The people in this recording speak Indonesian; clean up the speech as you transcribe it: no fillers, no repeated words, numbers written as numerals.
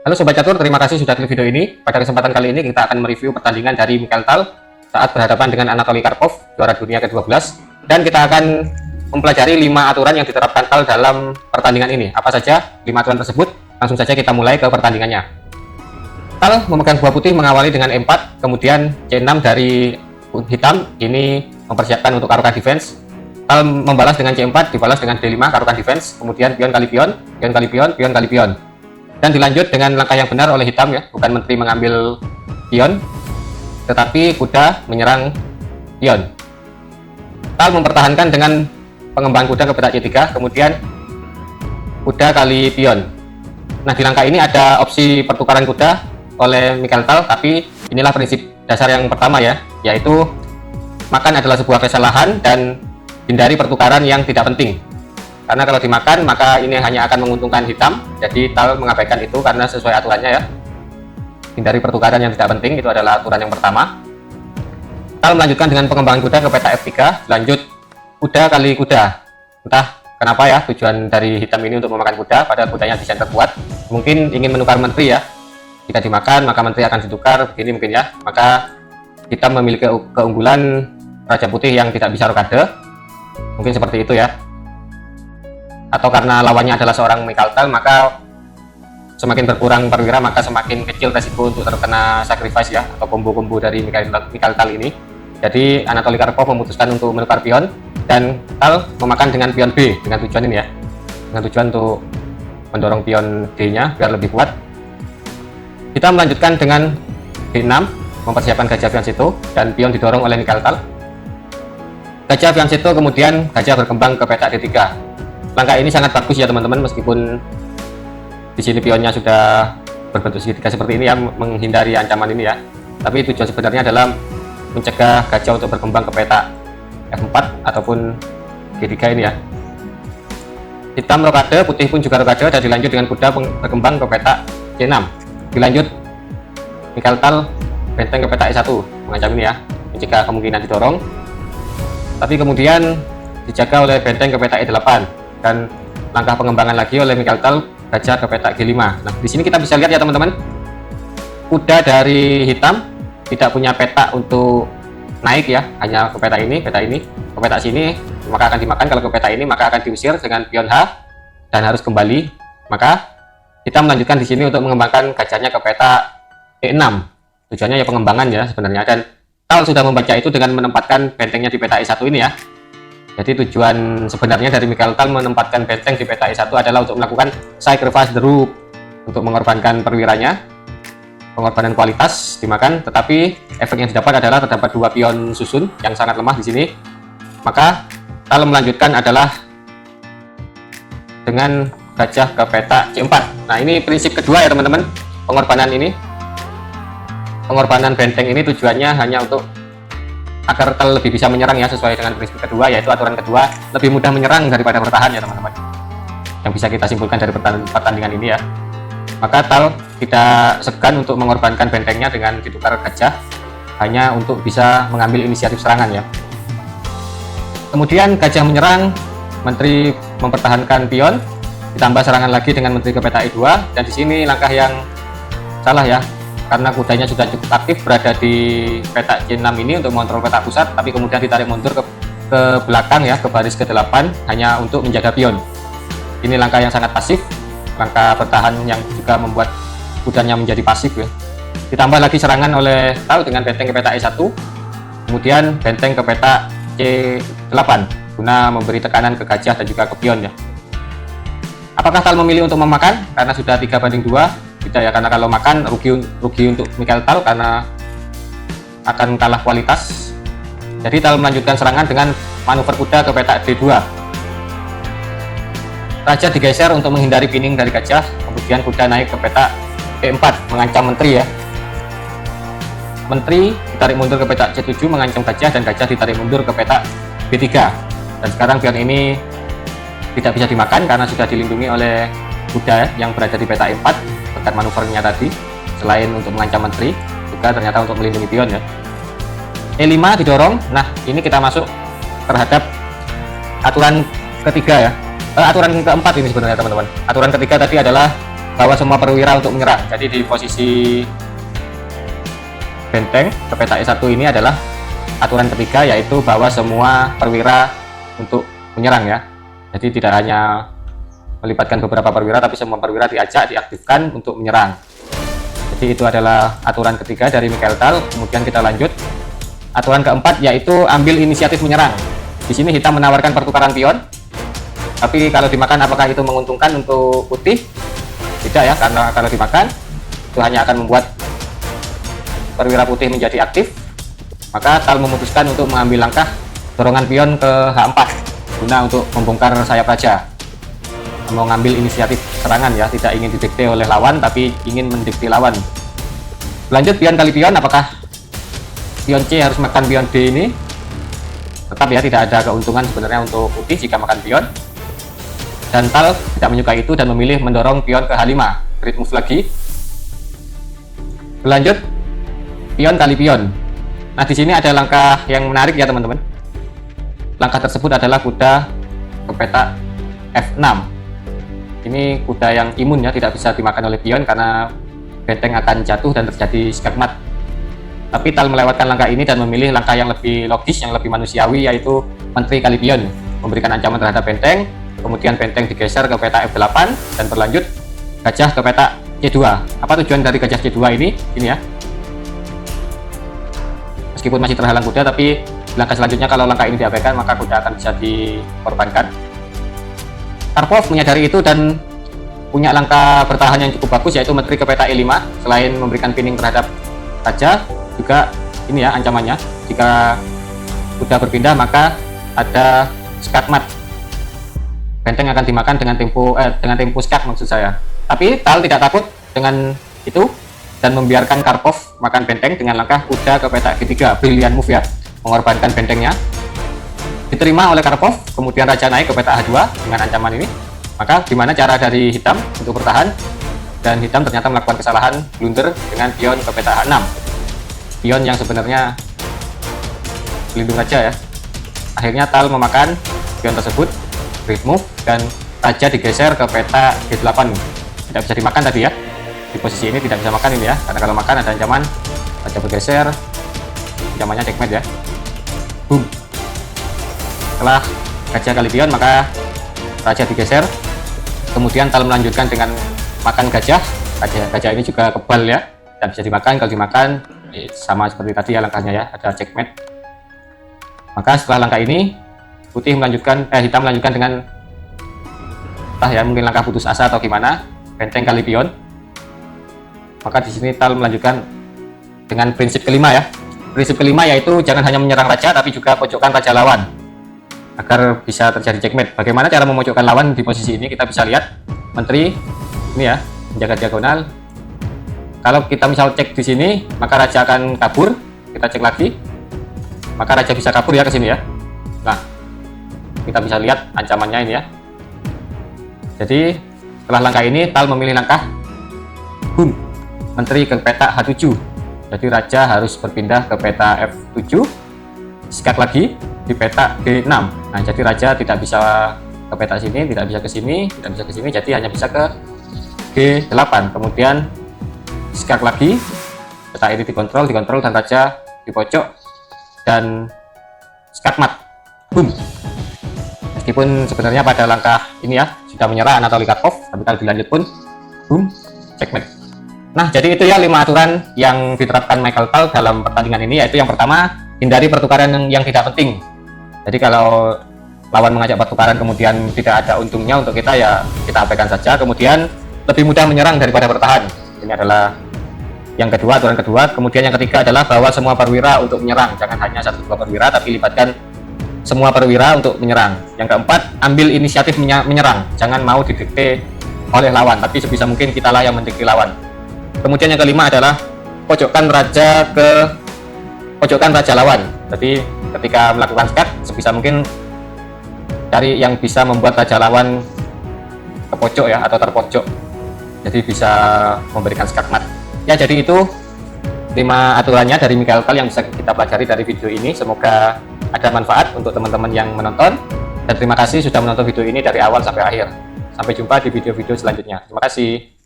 Halo Sobat Catur, terima kasih sudah klik video ini. Pada kesempatan kali ini kita akan mereview pertandingan dari Mikhail Tal saat berhadapan dengan Anatoly Karpov, juara dunia ke-12. Dan kita akan mempelajari 5 aturan yang diterapkan Tal dalam pertandingan ini. Apa saja 5 aturan tersebut? Langsung saja kita mulai ke pertandingannya. Tal memegang buah putih mengawali dengan E4, kemudian C6 dari hitam, ini mempersiapkan untuk karukan defense. Tal membalas dengan C4, dibalas dengan D5 karukan defense, kemudian pion kali pion, pion kali pion, pion kali pion. Dan dilanjut dengan langkah yang benar oleh hitam ya, bukan menteri mengambil pion, tetapi kuda menyerang pion. Tal mempertahankan dengan pengembangan kuda ke petak C3, kemudian kuda kali pion. Nah, di langkah ini ada opsi pertukaran kuda oleh Mikhail Tal, tapi inilah prinsip dasar yang pertama ya, yaitu makan adalah sebuah kesalahan dan hindari pertukaran yang tidak penting. Karena kalau dimakan maka ini hanya akan menguntungkan hitam, jadi Tal mengabaikan itu karena sesuai aturannya ya. Hindari pertukaran yang tidak penting, itu adalah aturan yang pertama. Tal melanjutkan dengan pengembangan kuda ke petak F3, lanjut kuda kali kuda. Entah kenapa ya tujuan dari hitam ini untuk memakan kuda, padahal kudanya desain terkuat. Mungkin ingin menukar menteri ya. Jika dimakan maka menteri akan ditukar, begini mungkin ya. Maka hitam memiliki keunggulan Raja Putih yang tidak bisa rokade. Mungkin seperti itu ya. Atau karena lawannya adalah seorang Mikhail Tal, maka semakin berkurang perwira maka semakin kecil resiko untuk terkena sacrifice ya, atau combo-combo dari Mikhail Tal ini. Jadi Anatoly Karpov memutuskan untuk menukar pion dan Tal memakan dengan pion B dengan tujuan ini ya, dengan tujuan untuk mendorong pion D-nya biar lebih kuat. Kita melanjutkan dengan D6, mempersiapkan gajah fianchetto dan pion didorong oleh Mikhail Tal. Gajah fianchetto, kemudian gajah berkembang ke petak D3. Langkah ini sangat bagus ya teman-teman, meskipun di sini pionnya sudah berbentuk segitiga seperti ini ya, menghindari ancaman ini ya. Tapi tujuan sebenarnya adalah mencegah gajah untuk berkembang ke petak F4 ataupun G3 ini ya. Hitam rokade, putih pun juga rokade, dan dilanjut dengan kuda berkembang ke petak C6. Dilanjut Mikhail Tal benteng ke petak E1, mengancam ini ya, mencegah kemungkinan didorong. Tapi kemudian dijaga oleh benteng ke petak E8 dan langkah pengembangan lagi oleh Mikhail Tal gajah ke petak G5. Nah, di sini kita bisa lihat ya teman-teman, kuda dari hitam tidak punya petak untuk naik ya, hanya ke petak ini, ke petak sini, maka akan dimakan. Kalau ke petak ini maka akan diusir dengan pion H dan harus kembali. Maka kita melanjutkan di sini untuk mengembangkan gajahnya ke petak E6. Tujuannya ya pengembangan ya sebenarnya, dan Tal sudah membaca itu dengan menempatkan bentengnya di petak E1 ini ya. Jadi tujuan sebenarnya dari Mikhail Tal menempatkan benteng di petak E1 adalah untuk melakukan sacrifice the rook, untuk mengorbankan perwiranya, pengorbanan kualitas dimakan, tetapi efek yang didapat adalah terdapat 2 pion susun yang sangat lemah di sini. Maka Tal melanjutkan adalah dengan gajah ke petak C4. Nah, ini prinsip kedua ya teman-teman, pengorbanan benteng ini tujuannya hanya untuk agar Tal lebih bisa menyerang ya, sesuai dengan prinsip kedua, yaitu aturan kedua, lebih mudah menyerang daripada bertahan ya teman-teman, yang bisa kita simpulkan dari pertandingan ini ya. Maka Tal tidak segan untuk mengorbankan bentengnya dengan ditukar gajah hanya untuk bisa mengambil inisiatif serangan ya. Kemudian gajah menyerang, menteri mempertahankan pion, ditambah serangan lagi dengan menteri ke petak E2, dan di sini langkah yang salah ya, karena kudanya sudah cukup aktif berada di petak C6 ini untuk mengontrol petak pusat, tapi kemudian ditarik mundur ke belakang ya, ke baris ke-8 hanya untuk menjaga pion. Ini langkah yang sangat pasif, langkah bertahan yang juga membuat kudanya menjadi pasif ya. Ditambah lagi serangan oleh Tal dengan benteng ke petak E1, kemudian benteng ke petak C8 guna memberi tekanan ke gajah dan juga ke pion ya. Apakah Tal memilih untuk memakan karena sudah 3-2? Tidak ya, karena kalau makan rugi untuk Mikhail Tal karena akan kalah kualitas. Jadi Tal melanjutkan serangan dengan manuver kuda ke petak D2. Raja digeser untuk menghindari pinning dari gajah, kemudian kuda naik ke petak E4 mengancam menteri ya. Menteri ditarik mundur ke petak C7 mengancam gajah, dan gajah ditarik mundur ke petak B3. Dan sekarang pion ini tidak bisa dimakan karena sudah dilindungi oleh kuda yang berada di petak E4 berkat manuvernya tadi. Selain untuk mengancam menteri, juga ternyata untuk melindungi pion ya. E5 didorong. Nah, ini kita masuk terhadap aturan ketiga ya, aturan keempat ini sebenarnya teman-teman. Aturan ketiga tadi adalah bawa semua perwira untuk menyerang. Jadi di posisi benteng ke peta E1 ini adalah aturan ketiga, yaitu bawa semua perwira untuk menyerang ya. Jadi tidak hanya melibatkan beberapa perwira, tapi semua perwira diajak, diaktifkan untuk menyerang. Jadi itu adalah aturan ketiga dari Mikhail Tal. Kemudian kita lanjut. Aturan keempat yaitu ambil inisiatif menyerang. Di sini hitam menawarkan pertukaran pion. Tapi kalau dimakan apakah itu menguntungkan untuk putih? Tidak ya, karena kalau dimakan itu hanya akan membuat perwira putih menjadi aktif. Maka Tal memutuskan untuk mengambil langkah dorongan pion ke H4 guna untuk membongkar sayap raja. Mau ngambil inisiatif serangan ya, tidak ingin didikte oleh lawan tapi ingin mendikte lawan. Lanjut pion kali pion, apakah pion C harus makan pion D ini? Tetap ya, tidak ada keuntungan sebenarnya untuk putih jika makan pion. Dan Tal tidak menyukai itu dan memilih mendorong pion ke H5, grid move lagi. Lanjut pion kali pion. Nah, di sini ada langkah yang menarik ya teman-teman. Langkah tersebut adalah kuda ke peta F6. Ini kuda yang imun ya, tidak bisa dimakan oleh pion karena benteng akan jatuh dan terjadi skakmat. Tapi Tal melewatkan langkah ini dan memilih langkah yang lebih logis, yang lebih manusiawi, yaitu menteri kali pion, memberikan ancaman terhadap benteng. Kemudian benteng digeser ke peta F8 dan berlanjut gajah ke peta C2. Apa tujuan dari gajah C2 ini? Ini ya. Meskipun masih terhalang kuda, tapi langkah selanjutnya kalau langkah ini diabaikan maka kuda akan bisa dikorbankan. Karpov menyadari itu dan punya langkah bertahan yang cukup bagus, yaitu menteri ke peta E5. Selain memberikan pinning terhadap raja, juga ini ya ancamannya, jika kuda berpindah maka ada skakmat. Benteng akan dimakan dengan tempo skak maksud saya. Tapi Tal tidak takut dengan itu dan membiarkan Karpov makan benteng dengan langkah kuda ke peta G3. Brilliant move ya, mengorbankan bentengnya. Diterima oleh Karpov, kemudian raja naik ke peta H2 dengan ancaman ini. Maka gimana cara dari hitam untuk bertahan? Dan hitam ternyata melakukan kesalahan blunder dengan pion ke peta H6. Pion yang sebenarnya pelindung raja ya. Akhirnya Tal memakan pion tersebut, grid move, dan raja digeser ke peta G8. Tidak bisa dimakan tadi ya. Di posisi ini tidak bisa makan ini ya, karena kalau makan ada ancaman raja bergeser, ancamannya checkmate ya. Boom. Setelah gajah kali pion maka raja digeser. Kemudian Tal melanjutkan dengan makan gajah. Gajah ini juga kebal ya, tidak bisa dimakan. Kalau dimakan sama seperti tadi ya langkahnya ya, ada checkmate. Maka setelah langkah ini hitam melanjutkan dengan ya mungkin langkah putus asa atau gimana, benteng kali pion. Maka di sini Tal melanjutkan dengan prinsip kelima ya. Prinsip kelima yaitu jangan hanya menyerang raja tapi juga pojokkan raja lawan agar bisa terjadi checkmate. Bagaimana cara memojokkan lawan di posisi ini? Kita bisa lihat menteri ini ya, menjaga diagonal. Kalau kita misal cek di sini, maka raja akan kabur. Kita cek lagi, maka raja bisa kabur ya ke sini ya. Nah, kita bisa lihat ancamannya ini ya. Jadi setelah langkah ini Tal memilih langkah boom, menteri ke peta H7. Jadi raja harus berpindah ke peta F7, skak lagi di peta G6. Nah, jadi raja tidak bisa ke peta sini, tidak bisa ke sini, tidak bisa ke sini, jadi hanya bisa ke G8. Kemudian skak lagi, peta ini dikontrol dan raja di pojok dan skakmat. Boom. Meskipun sebenarnya pada langkah ini ya sudah menyerah Anatoly Karpov, tapi kalau dilanjut pun boom, checkmate. Nah, jadi itu ya 5 aturan yang diterapkan Mikhail Tal dalam pertandingan ini, yaitu yang pertama, hindari pertukaran yang tidak penting. Jadi kalau lawan mengajak pertukaran kemudian tidak ada untungnya untuk kita, ya kita abaikan saja. Kemudian lebih mudah menyerang daripada bertahan. Ini adalah yang kedua, aturan kedua. Kemudian yang ketiga adalah bawa semua perwira untuk menyerang. Jangan hanya 1-2 perwira, tapi libatkan semua perwira untuk menyerang. Yang keempat, ambil inisiatif menyerang. Jangan mau didikte oleh lawan, tapi sebisa mungkin kitalah yang mendikte lawan. Kemudian yang kelima adalah pojokkan raja lawan. Jadi ketika melakukan skak, sebisa mungkin cari yang bisa membuat raja lawan ke pojok ya, atau terpojok, jadi bisa memberikan skakmat ya. Jadi itu 5 aturannya dari Mikhail Tal yang bisa kita pelajari dari video ini. Semoga ada manfaat untuk teman-teman yang menonton, dan terima kasih sudah menonton video ini dari awal sampai akhir. Sampai jumpa di video-video selanjutnya. Terima kasih.